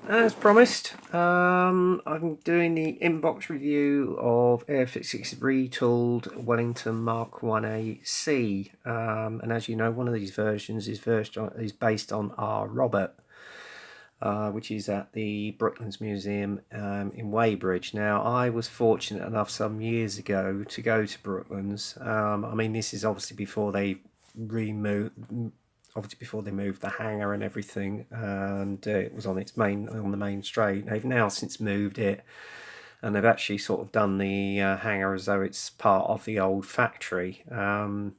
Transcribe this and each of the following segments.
As promised, I'm doing the inbox review of Airfix retooled Wellington Mk1A C, and as you know, one of these versions is based on our Robert, which is at the Brooklands Museum in Weybridge. Now, I was fortunate enough some years ago to go to Brooklands. I mean, this is obviously before they moved the hangar and everything, and it was on the main straight. They've now since moved it, and they've actually sort of done the hangar as though it's part of the old factory. What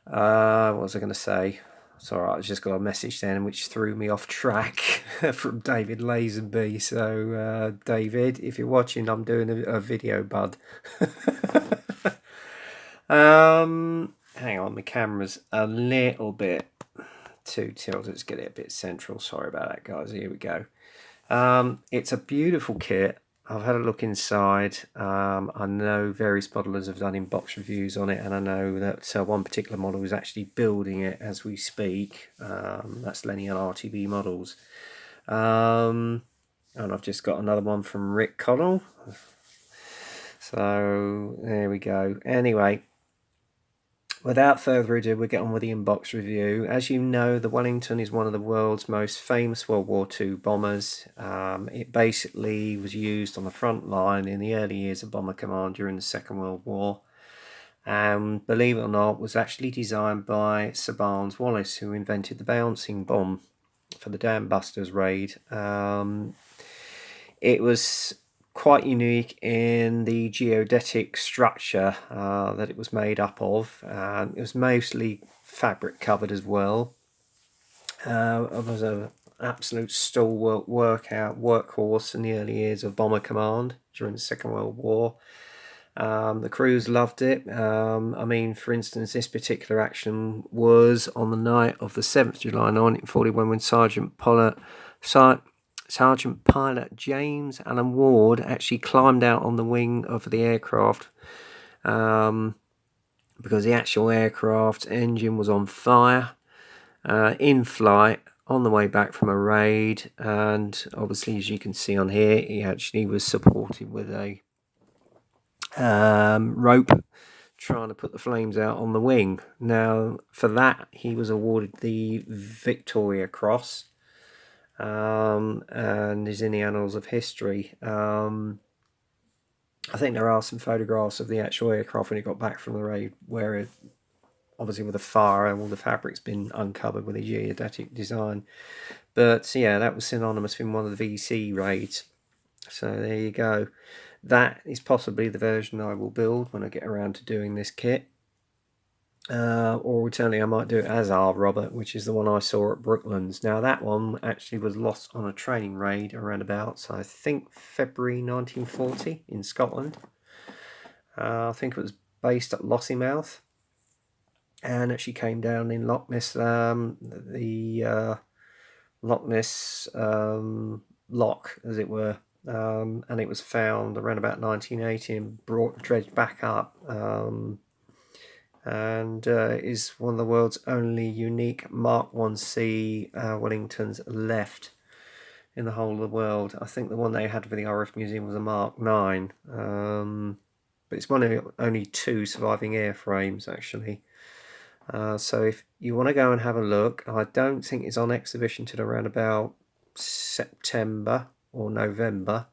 was I going to say? Sorry, I just got a message then which threw me off track from David Lazenby. So David, if you're watching, I'm doing a video, bud. Hang on, my camera's a little bit too tilted. Let's get it a bit central. Sorry about that, guys. Here we go. It's a beautiful kit. I've had a look inside. I know various modelers have done in-box reviews on it, and I know that one particular model is actually building it as we speak. That's Lenny and RTB Models. And I've just got another one from Rick Connell. So there we go. Anyway, without further ado, we'll get on with the inbox review. As you know, the Wellington is one of the world's most famous World War II bombers. It basically was used on the front line in the early years of Bomber Command during the Second World War. And believe it or not, was actually designed by Sir Barnes Wallis, who invented the bouncing bomb for the Dam Busters raid. It was quite unique in the geodetic structure that it was made up of. It was mostly fabric covered as well. It was an absolute stalwart workhorse in the early years of Bomber Command during the Second World War. The crews loved it. I mean, for instance, this particular action was on the night of the 7th July 1941 when Sergeant Pilot James Allen Ward actually climbed out on the wing of the aircraft because the actual aircraft engine was on fire in flight on the way back from a raid, and obviously, as you can see on here, he actually was supported with a rope trying to put the flames out on the wing. Now, for that, he was awarded the Victoria Cross. And is in the annals of history. I think there are some photographs of the actual aircraft when it got back from the raid, where obviously with the fire and all the fabric's been uncovered with a geodetic design. But yeah, that was synonymous with one of the VC raids. So there you go. That is possibly the version I will build when I get around to doing this kit. Or alternatively, I might do it as our Robert, which is the one I saw at Brooklands. Now, that one actually was lost on a training raid around about, so I think February 1940 in Scotland. I think it was based at Lossiemouth, and actually came down in Loch Ness, the Loch Ness lock, as it were. And it was found around about 1980 and dredged back up. And is one of the world's only unique Mk1C Wellingtons left in the whole of the world. I think the one they had for the RF Museum was a Mark 9, but it's one of only 2 surviving airframes actually. So if you want to go and have a look, I don't think it's on exhibition till around about September or November,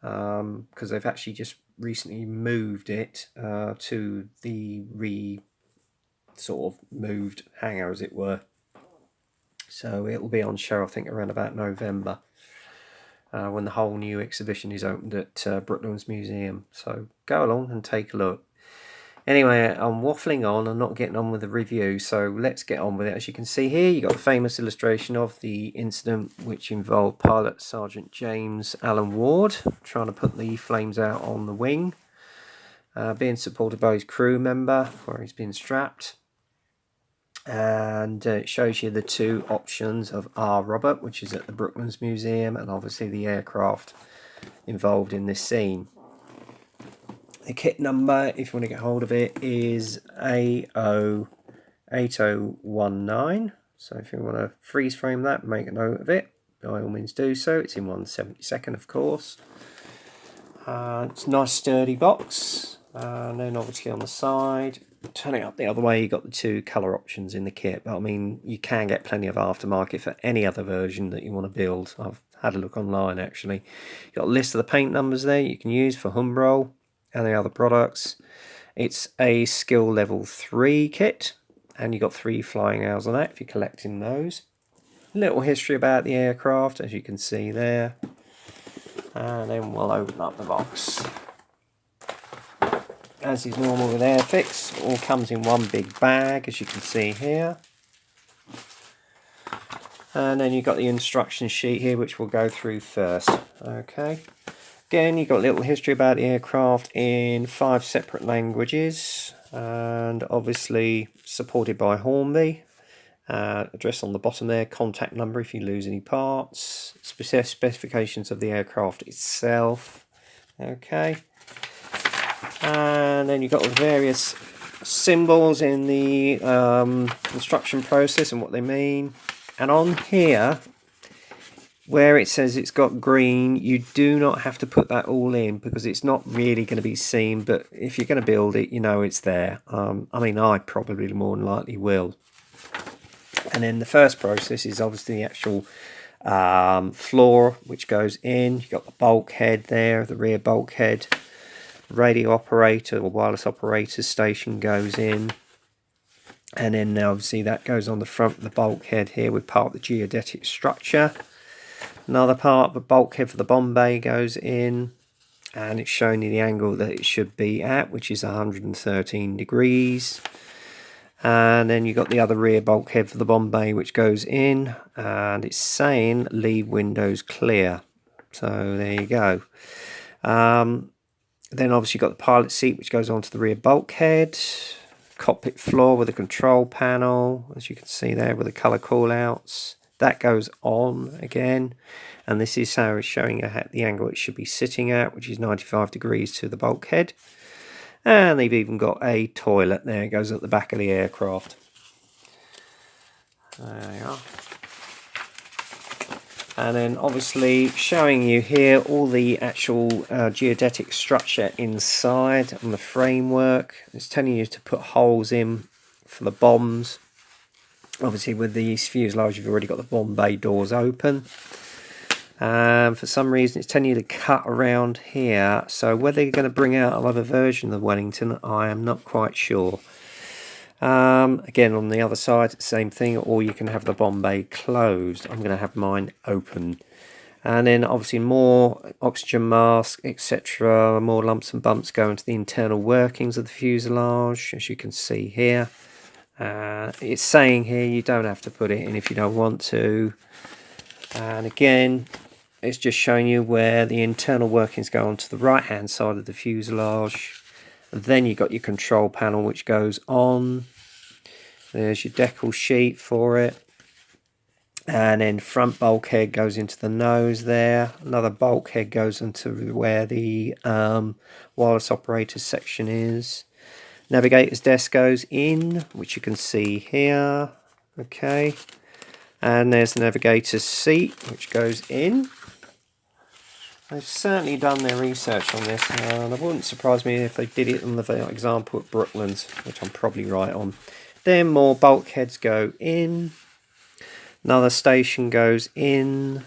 because they've actually just recently moved it to the sort of moved hangar, as it were. So it will be on show, I think, around about November, when the whole new exhibition is opened at Brooklands Museum. So go along and take a look. Anyway, I'm waffling on and not getting on with the review, so let's get on with it. As you can see here, you've got a famous illustration of the incident which involved Pilot Sergeant James Allen Ward trying to put the flames out on the wing, being supported by his crew member where he's been strapped. And it shows you the 2 options of our Robert, which is at the Brooklands Museum, and obviously the aircraft involved in this scene. The kit number, if you want to get hold of it, is A08019. So if you want to freeze frame that, make a note of it, by all means do so. It's in 1/72, of course. It's a nice sturdy box. And then obviously on the side, turning up the other way, you've got the 2 colour options in the kit. But I mean, you can get plenty of aftermarket for any other version that you want to build. I've had a look online actually. You've got a list of the paint numbers there you can use for Humbrol and the other products. It's a skill level 3 kit, and you've got 3 flying hours on that if you're collecting those. A little history about the aircraft, as you can see there. And then we'll open up the box. As is normal with Airfix, it all comes in one big bag, as you can see here. And then you've got the instruction sheet here, which we'll go through first. Okay. Again, you've got a little history about the aircraft in 5 separate languages, and obviously supported by Hornby. Address on the bottom there, contact number if you lose any parts, specifications of the aircraft itself. Okay. And then you've got the various symbols in the construction process and what they mean. And on here, where it says it's got green, you do not have to put that all in because it's not really going to be seen. But if you're going to build it, you know it's there. I mean, I probably more than likely will. And then the first process is obviously the actual floor, which goes in. You've got the bulkhead there, the rear bulkhead. Radio operator or wireless operator station goes in, and then obviously that goes on the front of the bulkhead here with part of the geodetic structure. Another part of the bulkhead for the bomb bay goes in, and it's showing you the angle that it should be at, which is 113 degrees. And then you've got the other rear bulkhead for the bomb bay, which goes in, and it's saying leave windows clear. So there you go. Then obviously you've got the pilot seat, which goes onto the rear bulkhead. Cockpit floor with a control panel, as you can see there, with the colour callouts. That goes on again. And this is how it's showing you the angle it should be sitting at, which is 95 degrees to the bulkhead. And they've even got a toilet there. It goes at the back of the aircraft. There you are. And then obviously showing you here all the actual geodetic structure inside on the framework. It's telling you to put holes in for the bombs. Obviously with these fuselage you've already got the bomb bay doors open. For some reason it's telling you to cut around here. So whether you're going to bring out another version of the Wellington, I am not quite sure. Again, on the other side, same thing, or you can have the bomb bay closed. I'm going to have mine open. And then obviously more oxygen mask, etc. More lumps and bumps go into the internal workings of the fuselage, as you can see here. It's saying here you don't have to put it in if you don't want to. And again, it's just showing you where the internal workings go onto the right hand side of the fuselage. Then you've got your control panel, which goes on. There's your decal sheet for it. And then front bulkhead goes into the nose there. Another bulkhead goes into where the wireless operator section is. Navigator's desk goes in, which you can see here. Okay. And there's the navigator's seat, which goes in. They've certainly done their research on this, and it wouldn't surprise me if they did it on the example at Brooklands, which I'm probably right on. Then more bulkheads go in. Another station goes in.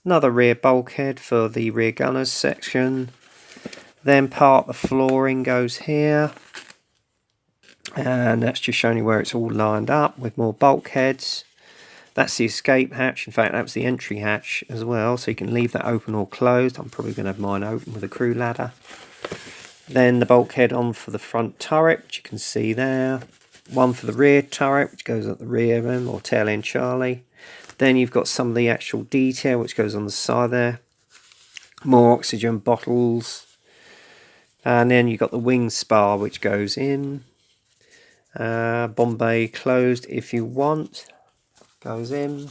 Another rear bulkhead for the rear gunners section. Then part of the flooring goes here. And that's just showing you where it's all lined up with more bulkheads. That's the escape hatch. In fact, that's the entry hatch as well, so you can leave that open or closed. I'm probably going to have mine open with a crew ladder. Then the bulkhead on for the front turret, which you can see there. One for the rear turret, which goes at the rear end, or tail end Charlie. Then you've got some of the actual detail, which goes on the side there. More oxygen bottles. And then you've got the wing spar, which goes in. Bomb bay closed if you want. Goes in.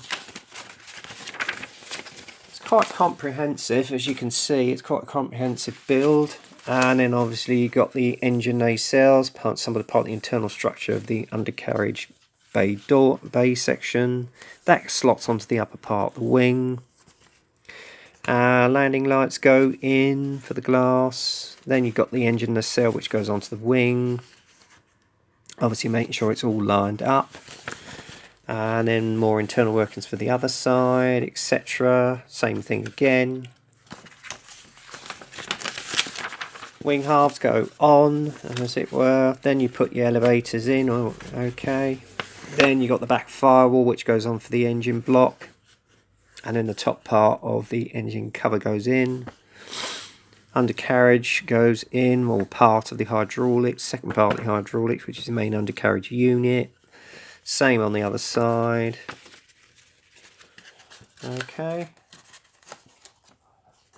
It's quite comprehensive, as you can see. It's quite a comprehensive build. And then obviously you've got the engine nacelles, some of the part of the internal structure of the undercarriage bay section. That slots onto the upper part of the wing. Landing lights go in for the glass. Then you've got the engine nacelle which goes onto the wing. Obviously making sure it's all lined up. And then more internal workings for the other side, etc. Same thing again. Wing halves go on, as it were. Then you put your elevators in. Okay. Then you got the back firewall which goes on for the engine block. And then the top part of the engine cover goes in. Undercarriage goes in, or part of the hydraulics, second part of the hydraulics, which is the main undercarriage unit. Same on the other side. Okay.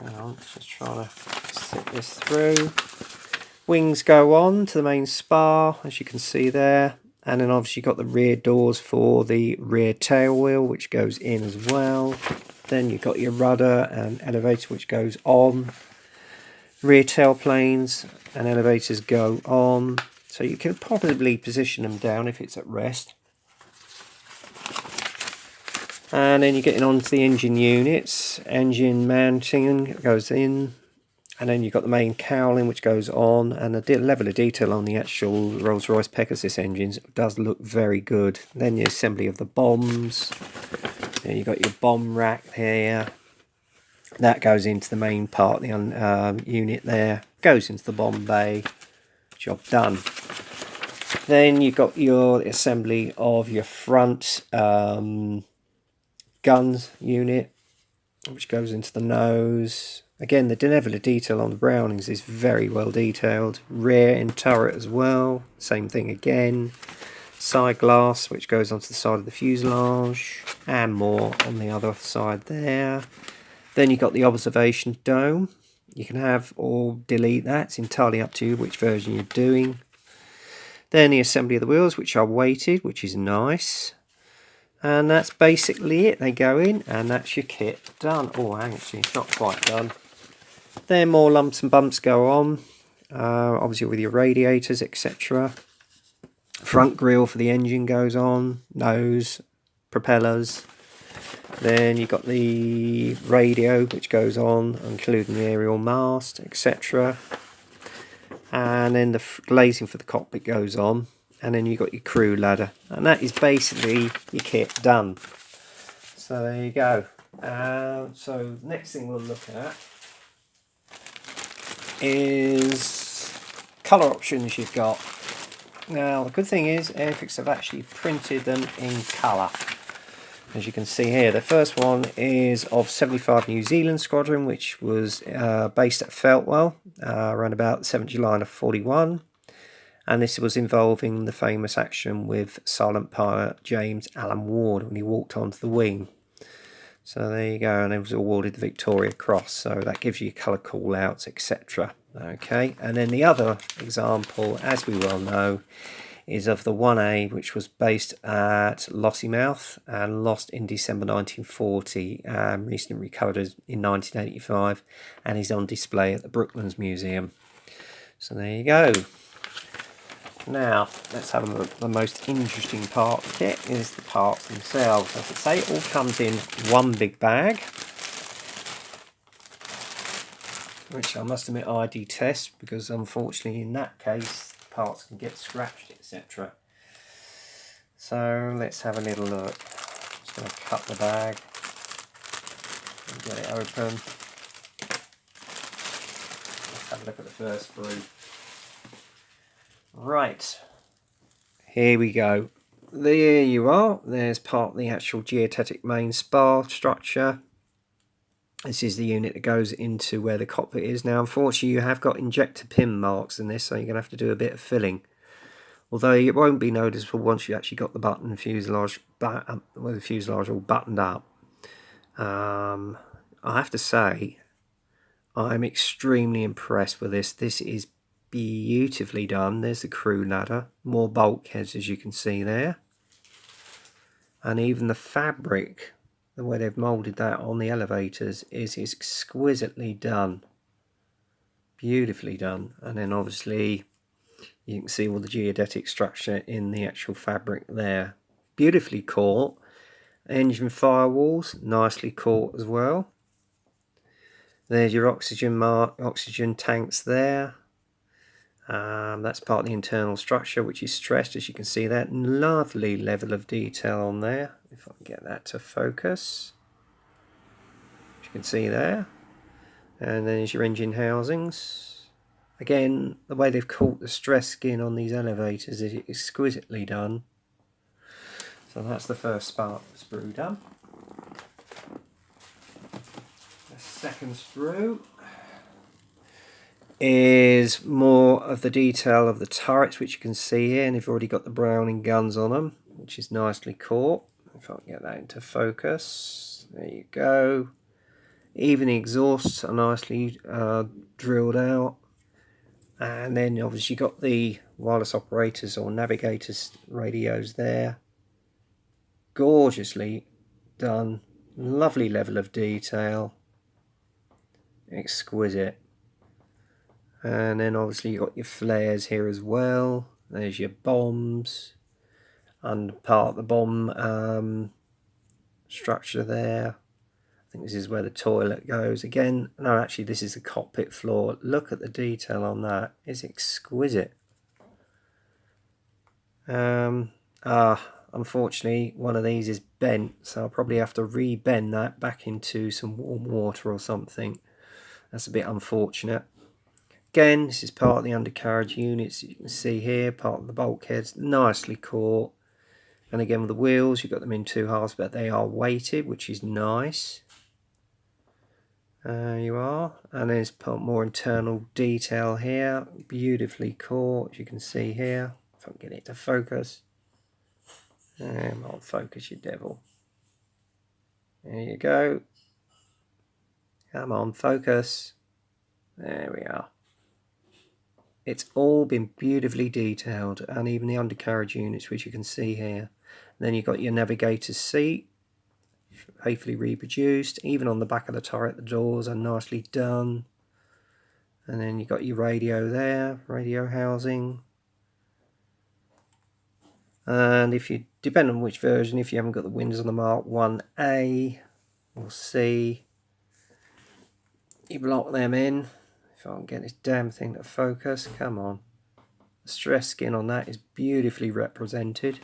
Hang on, just trying to sit this through. Wings go on to the main spar, as you can see there. And then obviously you've got the rear doors for the rear tail wheel, which goes in as well. Then you've got your rudder and elevator, which goes on. Rear tail planes and elevators go on. So you can probably position them down if it's at rest. And then you're getting onto the engine units. Engine mounting goes in. And then you've got the main cowling which goes on, and the level of detail on the actual Rolls-Royce Pegasus engines does look very good. Then the assembly of the bombs. Then you've got your bomb rack here. That goes into the main part of the unit there. Goes into the bomb bay. Job done. Then you've got your assembly of your front guns unit, which goes into the nose. Again, the level of detail on the Brownings is very well detailed. Rear and turret as well, same thing again. Side glass, which goes onto the side of the fuselage, and more on the other side there. Then you've got the observation dome. You can have or delete that, it's entirely up to you which version you're doing. Then the assembly of the wheels, which are weighted, which is nice. And that's basically it. They go in, and that's your kit done. Oh, actually, it's not quite done. Then more lumps and bumps go on, obviously with your radiators, etc. Front grille for the engine goes on, nose, propellers. Then you've got the radio which goes on, including the aerial mast, etc. And then the glazing for the cockpit goes on. And then you've got your crew ladder. And that is basically your kit done. So there you go. So next thing we'll look at is colour options you've got. Now the good thing is Airfix have actually printed them in colour. As you can see here, the first one is of 75 New Zealand Squadron, which was based at Feltwell around about 7th July of 41. And this was involving the famous action with silent pilot James Allen Ward when he walked onto the wing. So there you go, and it was awarded the Victoria Cross, so that gives you colour call-outs, etc. Okay, and then the other example, as we well know, is of the 1A, which was based at Lossiemouth and lost in December 1940, recently recovered in 1985, and is on display at the Brooklands Museum. So there you go. Now, let's have a look. The most interesting part of the kit is the parts themselves. As I say, it all comes in one big bag, which I must admit I detest, because unfortunately in that case parts can get scratched, etc. So let's have a little look. Just going to cut the bag and get it open. Let's have a look at the first sprue. Right, here we go. There you are. There's part of the actual geodetic main spar structure. This is the unit that goes into where the cockpit is. Now, unfortunately, you have got injector pin marks in this, so you're going to have to do a bit of filling. Although it won't be noticeable once you actually got the button fuselage, with the fuselage all buttoned up. I have to say, I'm extremely impressed with this. This is beautifully done. There's the crew ladder, more bulkheads as you can see there, and even the fabric, the way they've moulded that on the elevators is exquisitely done, beautifully done. And then obviously you can see all the geodetic structure in the actual fabric there. beautifully caught. Engine firewalls, nicely caught as well. There's your oxygen tanks there. That's part of the internal structure, which is stressed, as you can see that. Lovely level of detail on there. If I can get that to focus. As you can see there. And then there's your engine housings. Again, the way they've caught the stress skin on these elevators is exquisitely done. So that's the first sprue done. The second sprue is more of the detail of the turrets, which you can see here, and you've already got the Browning guns on them, which is nicely caught. If I can get that into focus, there you go. Even the exhausts are nicely drilled out, and then obviously you've got the wireless operators or navigators radios there. Gorgeously done, lovely level of detail, exquisite. And then obviously you've got your flares here as well. There's your bombs and part of the bomb structure there. I think this is where the toilet goes. Again, no, actually this is the cockpit floor. Look at the detail on that. It's exquisite. Unfortunately one of these is bent, so I'll probably have to re-bend that back into some warm water or something. That's a bit unfortunate. Again, this is part of the undercarriage units, you can see here, part of the bulkheads, nicely caught. And again with the wheels, you've got them in two halves, but they are weighted, which is nice. You are. And there's more internal detail here, beautifully caught, as you can see here. If I can get it to focus. Come on, focus, you devil. There you go. Come on, focus. There we are. It's all been beautifully detailed, and even the undercarriage units, which you can see here. And then you've got your navigator's seat, faithfully reproduced. Even on the back of the turret, the doors are nicely done. And then you've got your radio there, radio housing. And if you, depending on which version, if you haven't got the windows on the Mk1A or C, you block them in. If I can get this damn thing to focus, come on. The stress skin on that is beautifully represented.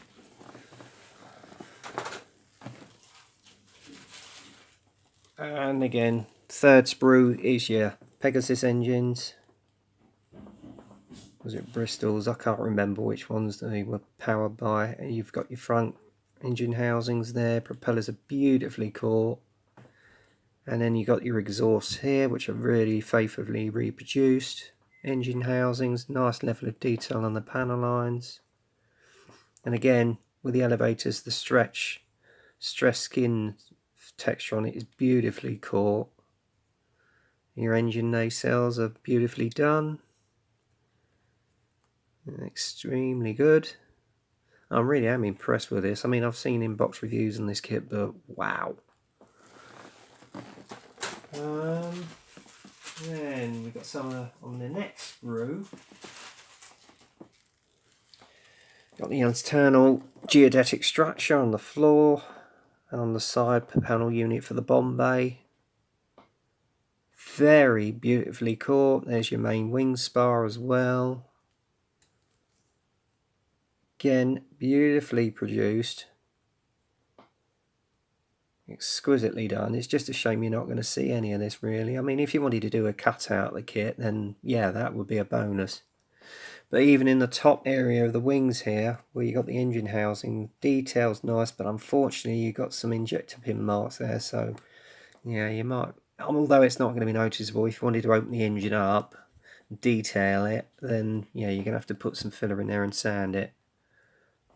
And again, third sprue is your Pegasus engines. Was it Bristol's? I can't remember which ones they were powered by. You've got your front engine housings there. Propellers are beautifully caught. And then you got your exhausts here, which are really faithfully reproduced. Engine housings, nice level of detail on the panel lines. And again, with the elevators, the stress skin texture on it is beautifully caught. Your engine nacelles are beautifully done. Extremely good. I really am impressed with this. I mean, I've seen in-box reviews on this kit, but wow. Then we've got some on the next sprue. Got the internal geodetic structure on the floor and on the side panel unit for the bomb bay. Very beautifully caught. There's your main wing spar as well. Again, beautifully produced. Exquisitely done. It's just a shame you're not going to see any of this really. I mean, if you wanted to do a cutout of the kit, then yeah, that would be a bonus. But even in the top area of the wings here, where you got the engine housing, detail's nice, but unfortunately you got some injector pin marks there, so yeah, you might, although it's not going to be noticeable, if you wanted to open the engine up, detail it, then yeah, you're going to have to put some filler in there and sand it.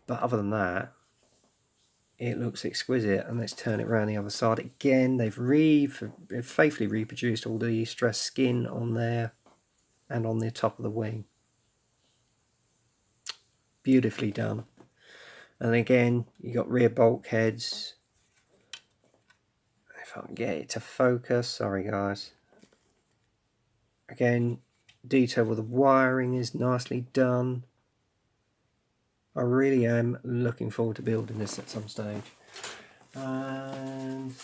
But other than that, it looks exquisite. And let's turn it around the other side again. They've faithfully reproduced all the stress skin on there and on the top of the wing. Beautifully done. And again, you got rear bulkheads. If I can get it to focus, sorry guys. Again, detail with the wiring is nicely done. I really am looking forward to building this at some stage. And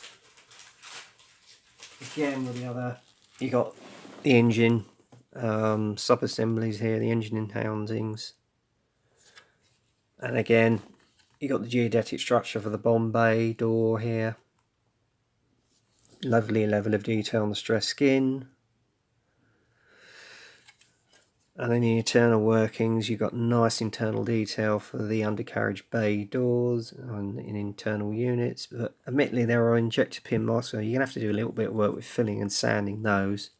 again, with the other, you got the engine sub-assemblies here, the engine and housings. And again, you got the geodetic structure for the bomb bay door here. Lovely level of detail on the stress skin. And then the internal workings, you've got nice internal detail for the undercarriage bay doors and in internal units. But admittedly, there are injector pin marks, so you're going to have to do a little bit of work with filling and sanding those.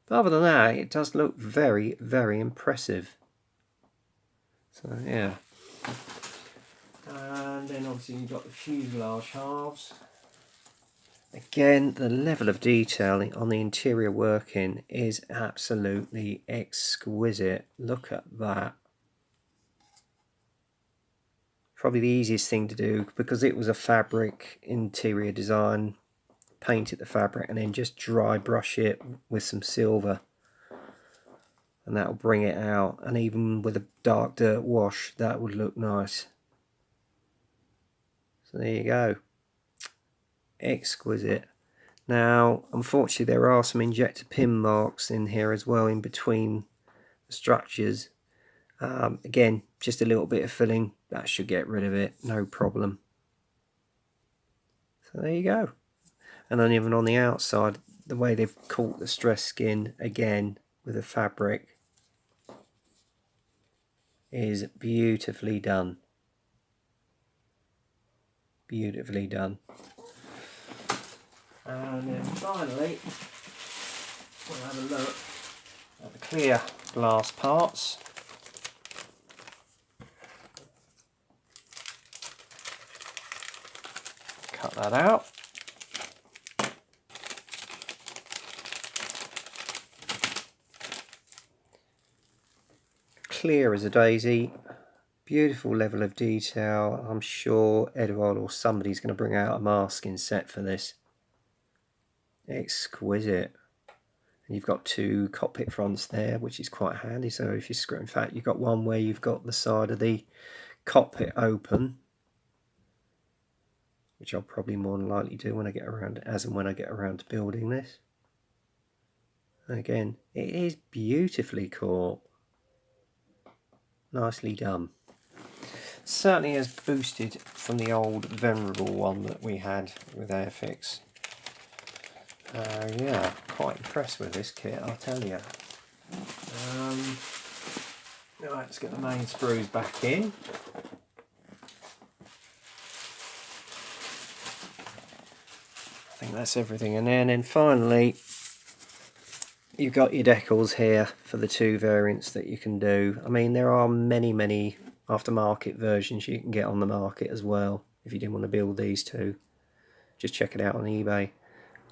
But other than that, it does look very, very impressive. So yeah. And then obviously you've got the fuselage halves. Again, the level of detail on the interior working is absolutely exquisite. Look at that. Probably the easiest thing to do, because it was a fabric interior design. Painted the fabric and then just dry brush it with some silver. And that'll bring it out. And even with a dark dirt wash, that would look nice. So there you go. Exquisite. Now, unfortunately, there are some injector pin marks in here as well, in between the structures. Again, just a little bit of filling, that should get rid of it, no problem. So there you go. And then even on the outside, the way they've caught the stress skin again with the fabric is beautifully done. Beautifully done. And then finally, we'll have a look at the clear glass parts. Cut that out. Clear as a daisy. Beautiful level of detail. I'm sure Edward or somebody's going to bring out a masking set for this. Exquisite. And you've got two cockpit fronts there, which is quite handy. So if you screw, in fact, you've got one where you've got the side of the cockpit open, which I'll probably more than likely do when I get around, as and when I get around to building this. And again, it is beautifully caught. Nicely done. Certainly has boosted from the old venerable one that we had with Airfix. Yeah, quite impressed with this kit, I'll tell you. Right, let's get the main screws back in. I think that's everything in there. And then finally, you've got your decals here for the two variants that you can do. I mean, there are many aftermarket versions you can get on the market as well. If you didn't want to build these two, just check it out on eBay.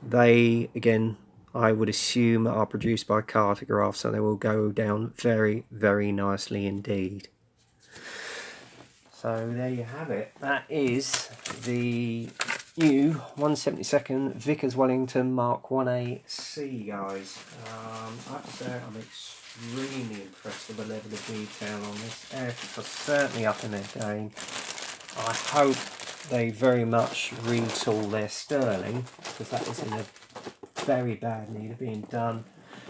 They, again, I would assume are produced by Cartograph, so they will go down very, very nicely indeed. So there you have it. That is the new 1/72 Vickers Wellington Mk1A C, guys. I have to say I'm extremely impressed with the level of detail on this. Airfix are certainly up in their game. I hope they very much retool their Sterling, because that is in a very bad need of being done,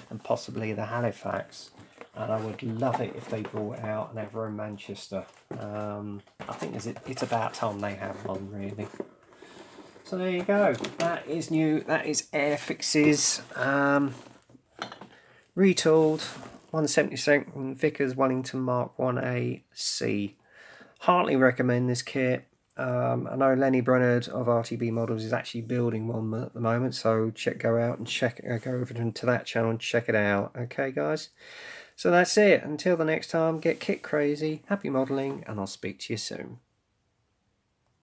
and possibly the Halifax. And I would love it if they brought out an Avro Manchester. I think it's about time they have one, really. So there you go. That is new. That is Airfix's retooled 1/72 Vickers Wellington Mk1A C. Heartily recommend this kit. I know Lenny Brennard of RTB Models is actually building one at the moment, so go out and go over to that channel and check it out. Okay, guys. So that's it. Until the next time, get kit crazy, happy modelling, and I'll speak to you soon.